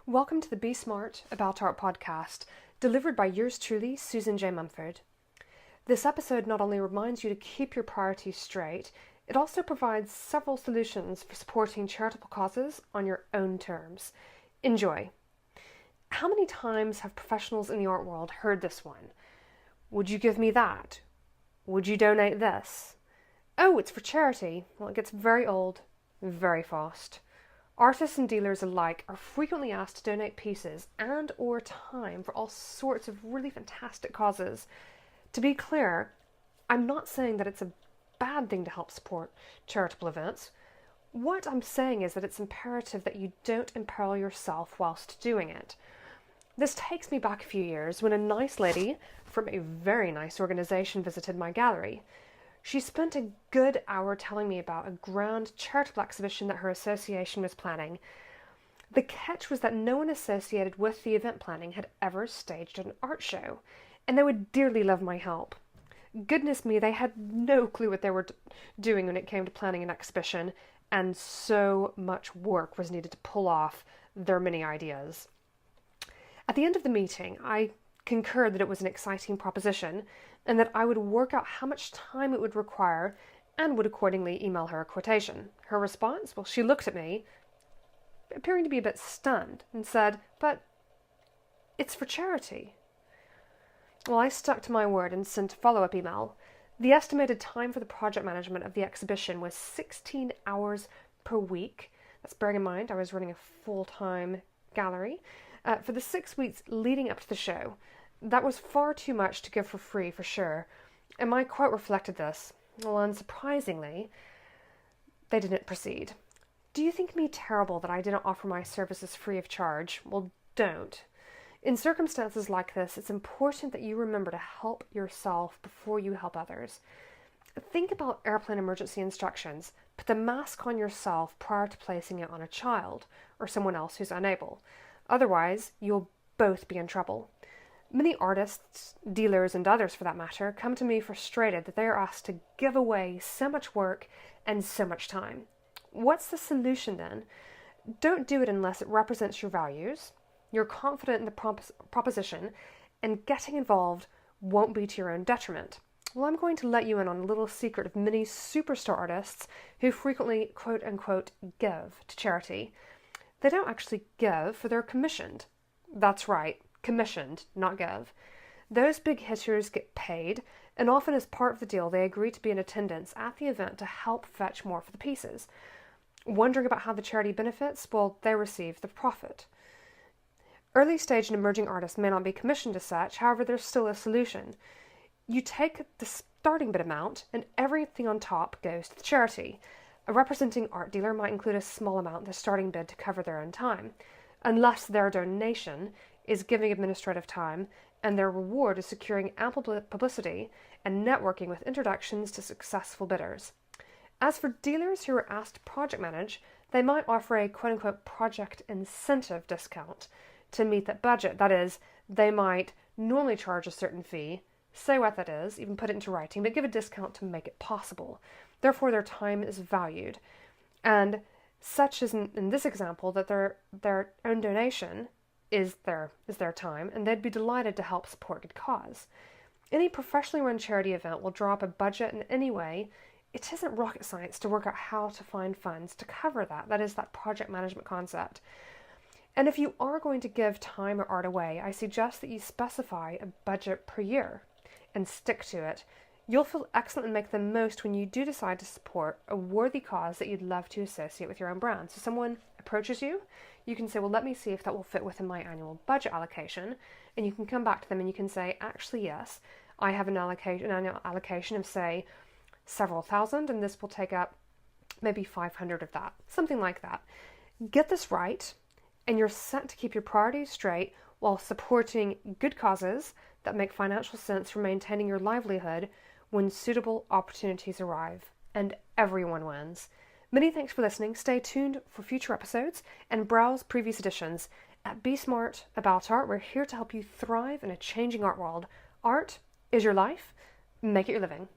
Welcome to the Be Smart About Art podcast, delivered by yours truly, Susan J. Mumford. This episode not only reminds you to keep your priorities straight, it also provides several solutions for supporting charitable causes on your own terms. Enjoy. How many times have professionals in the art world heard this one? Would you give me that? Would you donate this? Oh, it's for charity. Well, it gets very old, very fast. Artists and dealers alike are frequently asked to donate pieces and or time for all sorts of really fantastic causes. To be clear, I'm not saying that it's a bad thing to help support charitable events. What I'm saying is that it's imperative that you don't imperil yourself whilst doing it. This takes me back a few years when a nice lady from a very nice organisation visited my gallery. She spent a good hour telling me about a grand charitable exhibition that her association was planning. The catch was that no one associated with the event planning had ever staged an art show, and they would dearly love my help. Goodness me, they had no clue what they were doing when it came to planning an exhibition, and so much work was needed to pull off their many ideas. At the end of the meeting, I concurred that it was an exciting proposition and that I would work out how much time it would require and would accordingly email her a quotation. Her response? Well, she looked at me, appearing to be a bit stunned, and said, "But it's for charity." Well, I stuck to my word and sent a follow-up email. The estimated time for the project management of the exhibition was 16 hours per week. That's bearing in mind I was running a full-time gallery. For the 6 weeks leading up to the show. That was far too much to give for free, for sure, and my quote reflected this. Well, unsurprisingly, they didn't proceed. Do you think me terrible that I didn't offer my services free of charge? Well, don't. In circumstances like this, it's important that you remember to help yourself before you help others. Think about airplane emergency instructions. Put the mask on yourself prior to placing it on a child or someone else who's unable. Otherwise, you'll both be in trouble. Many artists, dealers, and others for that matter, come to me frustrated that they are asked to give away so much work and so much time. What's the solution then? Don't do it unless it represents your values, you're confident in the proposition, and getting involved won't be to your own detriment. Well, I'm going to let you in on a little secret of many superstar artists who frequently, quote-unquote, give to charity. They don't actually give, for they're commissioned. That's right, commissioned, not give. Those big hitters get paid, and often as part of the deal they agree to be in attendance at the event to help fetch more for the pieces. Wondering about how the charity benefits? Well, they receive the profit. Early stage and emerging artists may not be commissioned as such, however there's still a solution. You take the starting bid amount and everything on top goes to the charity. A representing art dealer might include a small amount in the starting bid to cover their own time, unless their donation is giving administrative time and their reward is securing ample publicity and networking with introductions to successful bidders. As for dealers who are asked to project manage, they might offer a quote-unquote project incentive discount to meet that budget. That is, they might normally charge a certain fee, say what that is, even put it into writing, but give a discount to make it possible. Therefore, their time is valued. And such as in this example, that their own donation is their time, and they'd be delighted to help support a good cause. Any professionally run charity event will draw up a budget in any way. It isn't rocket science to work out how to find funds to cover that. That is that project management concept. And if you are going to give time or art away, I suggest that you specify a budget per year and stick to it. You'll feel excellent and make the most when you do decide to support a worthy cause that you'd love to associate with your own brand. So someone approaches you, you can say, well, let me see if that will fit within my annual budget allocation. And you can come back to them and you can say, actually, yes, I have an annual allocation of, say, several thousand, and this will take up maybe 500 of that, something like that. Get this right, and you're set to keep your priorities straight while supporting good causes that make financial sense for maintaining your livelihood when suitable opportunities arrive, and everyone wins. Many thanks for listening. Stay tuned for future episodes and browse previous editions. At Be Smart About Art, we're here to help you thrive in a changing art world. Art is your life. Make it your living.